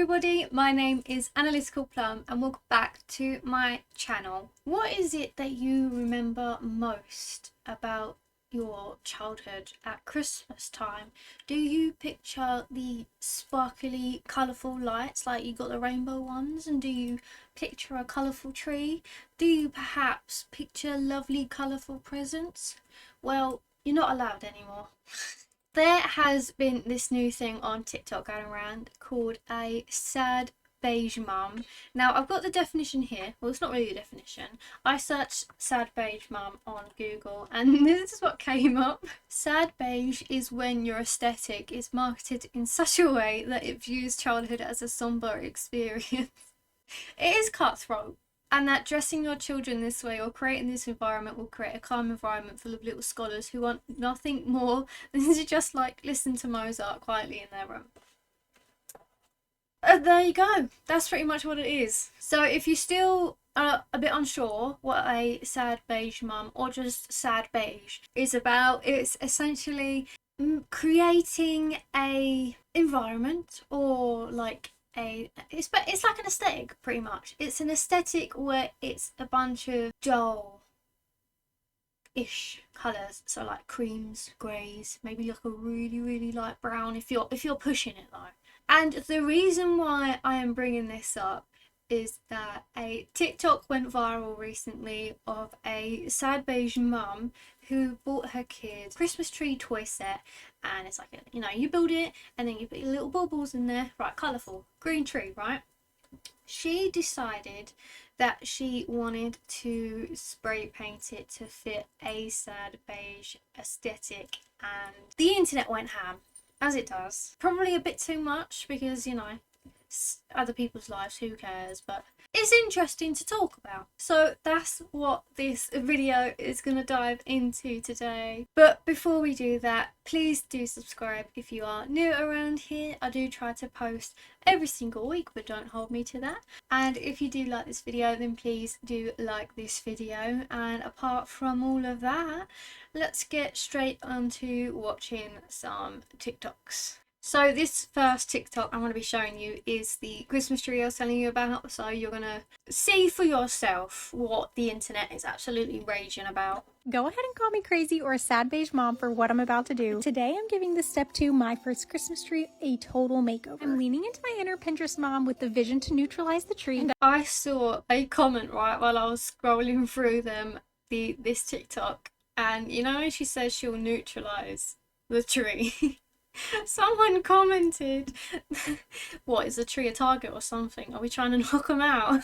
everybody, my name is Analyticalplum and welcome back to my channel. What is it that you remember most about your childhood at Christmas time? Do you picture the sparkly, colourful lights like you got the rainbow ones? And do you picture a colourful tree? Do you perhaps picture lovely, colourful presents? Well, you're not allowed anymore. There has been this new thing on TikTok going around called a sad beige mum. Now, I've got the definition here. Well, it's not really a definition. I searched sad beige mum on Google and this is what came up. Sad beige is when your aesthetic is marketed in such a way that it views childhood as a somber experience. It is cutthroat. And that dressing your children this way or creating this environment will create a calm environment full of little scholars who want nothing more than to just listen to Mozart quietly in their room. There you go. That's pretty much what it is. So if you still are a bit unsure what a sad beige mum or just sad beige is about, it's essentially creating a environment or it's like an aesthetic pretty much. It's an aesthetic where it's a bunch of dull-ish colours, so like creams, greys, maybe like a really light brown if you're pushing it though. And the reason why I am bringing this up is that a TikTok went viral recently of a sad beige mum who bought her kid a Christmas tree toy set, and it's like, you build it and then you put your little baubles in there, right, colourful, green tree, right? She decided that she wanted to spray paint it to fit a sad beige aesthetic, and the internet went ham, as it does. Probably a bit too much because, other people's lives, who cares, but it's interesting to talk about. So that's what this video is going to dive into today. But before we do that, please do subscribe if you are new around here. I do try to post every single week, but don't hold me to that. And if you do like this video, then please do like this video. And apart from all of that, let's get straight onto watching some TikToks. So this first TikTok I'm going to be showing you is the Christmas tree I was telling you about, so you're going to see for yourself what the internet is absolutely raging about. Go ahead and call me crazy or a sad beige mom for what I'm about to do. Today I'm giving the step 2 My First Christmas Tree a total makeover. I'm leaning into my inner Pinterest mom with the vision to neutralize the tree. And I saw a comment right while I was scrolling through this TikTok, and she says she'll neutralize the tree. Someone commented, what, is the tree a target or something? Are we trying to knock them out?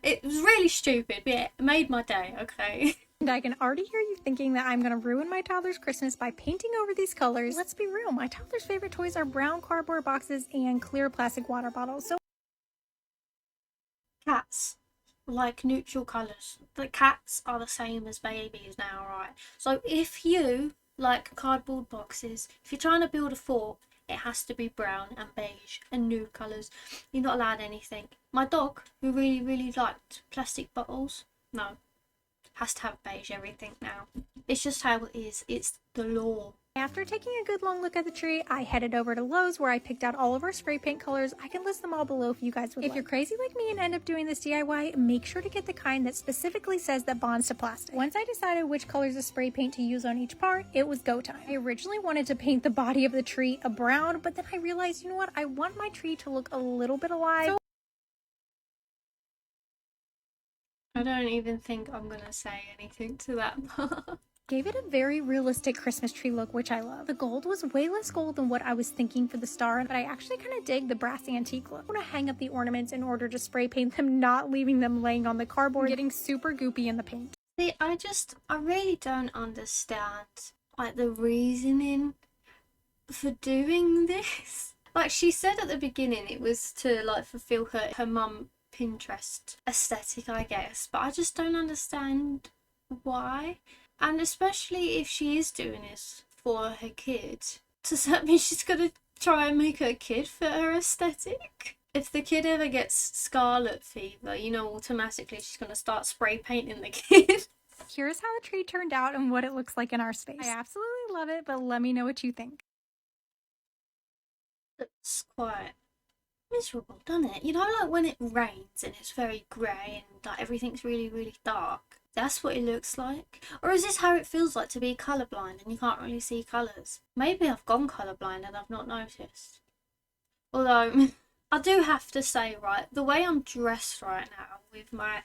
It was really stupid, but it made my day, okay? And I can already hear you thinking that I'm going to ruin my toddler's Christmas by painting over these colors. Let's be real, my toddler's favorite toys are brown cardboard boxes and clear plastic water bottles. So cats like neutral colours. The cats are the same as babies now, right? So if you like cardboard boxes, if you're trying to build a fort, it has to be brown and beige and nude colours. You're not allowed anything. My dog, who really liked plastic bottles, no, has to have beige everything now. It's just how it is. It's the law. After taking a good long look at the tree, I headed over to Lowe's where I picked out all of our spray paint colors. I can list them all below if you guys would like. If you're crazy like me and end up doing this DIY, make sure to get the kind that specifically says that bonds to plastic. Once I decided which colors of spray paint to use on each part, it was go time. I originally wanted to paint the body of the tree a brown, but then I realized, you know what, I want my tree to look a little bit alive. So I don't even think I'm gonna say anything to that part. Gave it a very realistic Christmas tree look, which I love. The gold was way less gold than what I was thinking for the star, but I actually kind of dig the brass antique look. I want to hang up the ornaments in order to spray paint them, not leaving them laying on the cardboard, getting super goopy in the paint. See, I really don't understand the reasoning for doing this. She said at the beginning it was to fulfill her mum Pinterest aesthetic, I guess, but I just don't understand why. And especially if she is doing this for her kid, does that mean she's gonna try and make her kid fit her aesthetic? If the kid ever gets scarlet fever, automatically she's gonna start spray painting the kid. Here's how the tree turned out and what it looks like in our space. I absolutely love it, but let me know what you think. It's quite miserable, doesn't it? You know, like when it rains and it's very grey and like everything's really, really dark. That's what it looks like. Or is this how it feels like to be colourblind and you can't really see colours? Maybe I've gone colourblind and I've not noticed. Although I do have to say, right, the way I'm dressed right now with my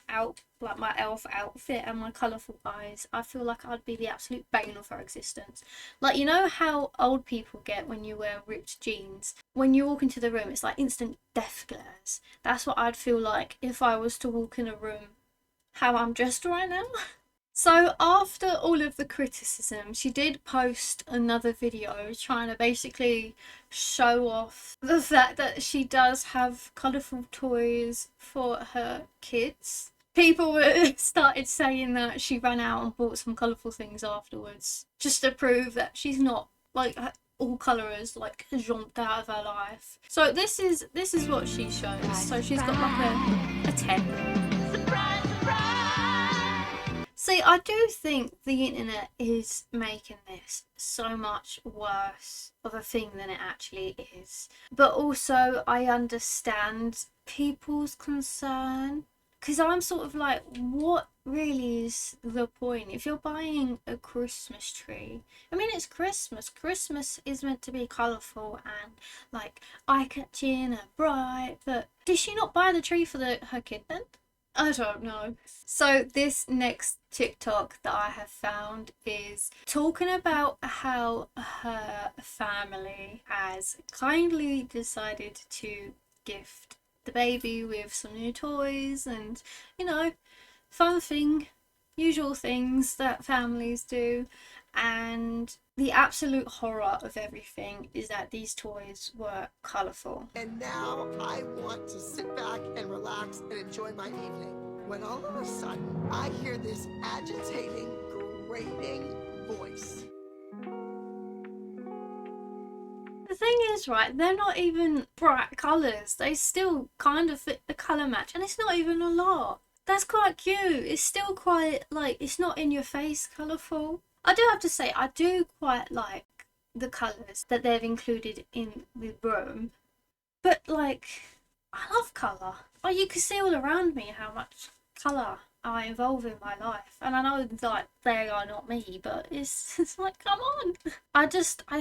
like my elf outfit and my colourful eyes, I feel like I'd be the absolute bane of her existence. Like, you know how old people get when you wear ripped jeans? When you walk into the room, it's like instant death glares. That's what I'd feel like if I was to walk in a room how I'm dressed right now. So after all of the criticism, she did post another video trying to basically show off the fact that she does have colourful toys for her kids. People were started saying that she ran out and bought some colourful things afterwards, just to prove that she's not like all colours like jumped out of her life. So this is what she shows. So she's got like a tent. See, I do think the internet is making this so much worse of a thing than it actually is. But also, I understand people's concern. Because I'm sort of like, what really is the point? If you're buying a Christmas tree, I mean, it's Christmas. Christmas is meant to be colourful and like eye-catching and bright. But did she not buy the tree for her kid then? I don't know. So this next TikTok that I have found is talking about how her family has kindly decided to gift the baby with some new toys and, you know, fun thing, usual things that families do. And the absolute horror of everything is that these toys were colourful. And now I want to sit back and relax and enjoy my evening. When all of a sudden I hear this agitating, grating voice. The thing is, right, they're not even bright colours. They still kind of fit the colour match, and it's not even a lot. That's quite cute. It's still quite, like, it's not in your face colourful. I do have to say, I do quite like the colours that they've included in the room. But, like, I love colour. Oh, you can see all around me how much colour I involve in my life. And I know, like, they are not me, but it's like, come on. I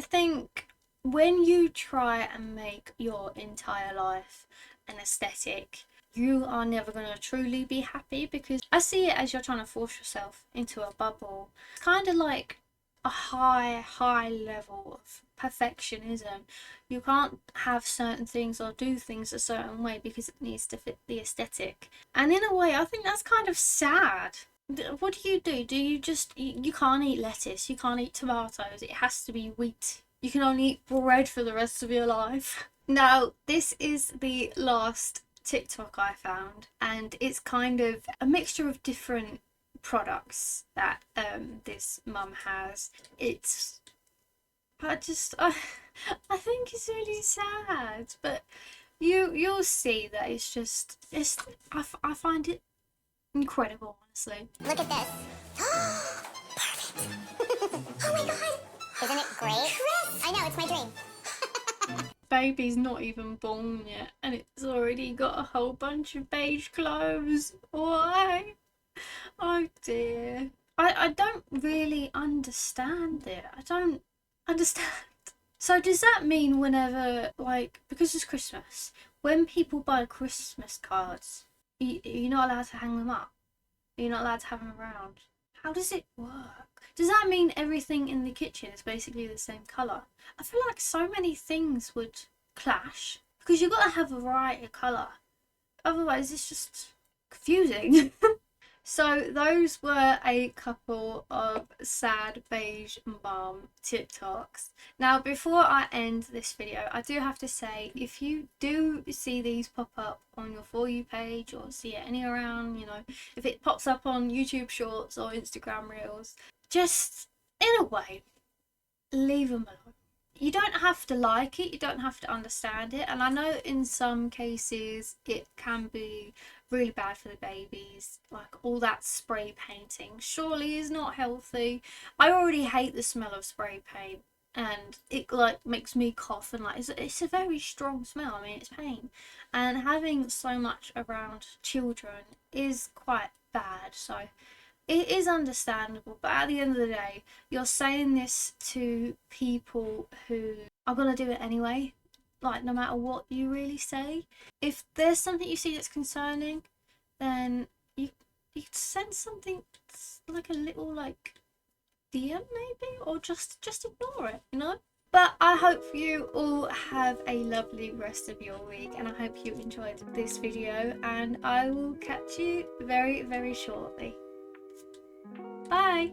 think when you try and make your entire life an aesthetic, you are never going to truly be happy, because I see it as you're trying to force yourself into a bubble. It's kind of like a high level of perfectionism. You can't have certain things or do things a certain way because it needs to fit the aesthetic. And in a way, I think that's kind of sad. What do? Do you just, you can't eat lettuce, you can't eat tomatoes, it has to be wheat. You can only eat bread for the rest of your life. Now, this is the last TikTok I found, and it's kind of a mixture of different products that this mum has. It's I think it's really sad, but you'll see that I find it incredible, honestly. Look at this. Perfect. Oh my god. Isn't it great? Chris! I know, it's my dream. Baby's not even born yet, and it's already got a whole bunch of beige clothes. Why? Oh dear. I don't really understand it. I don't understand. So does that mean whenever, like, because it's Christmas, when people buy Christmas cards, you're not allowed to hang them up? You're not allowed to have them around? How does it work? Does that mean everything in the kitchen is basically the same colour? I feel like so many things would clash, because you've got to have a variety of colour. Otherwise, it's just confusing. So those were a couple of sad beige mum TikToks. Now, before I end this video, I do have to say, if you do see these pop up on your For You page or see it anywhere around, you know, if it pops up on YouTube Shorts or Instagram Reels, just, in a way, leave them alone. You don't have to like it, you don't have to understand it, and I know in some cases it can be really bad for the babies, like all that spray painting surely is not healthy. I already hate the smell of spray paint, and it like makes me cough, and like it's a very strong smell. I mean, it's pain, and having so much around children is quite bad. So it is understandable, but at the end of the day, you're saying this to people who are gonna do it anyway, like no matter what you really say. If there's something you see that's concerning, then you could send something like a little like DM maybe, or just ignore it, you know. But I hope you all have a lovely rest of your week, and I hope you enjoyed this video, and I will catch you very, very shortly. Bye!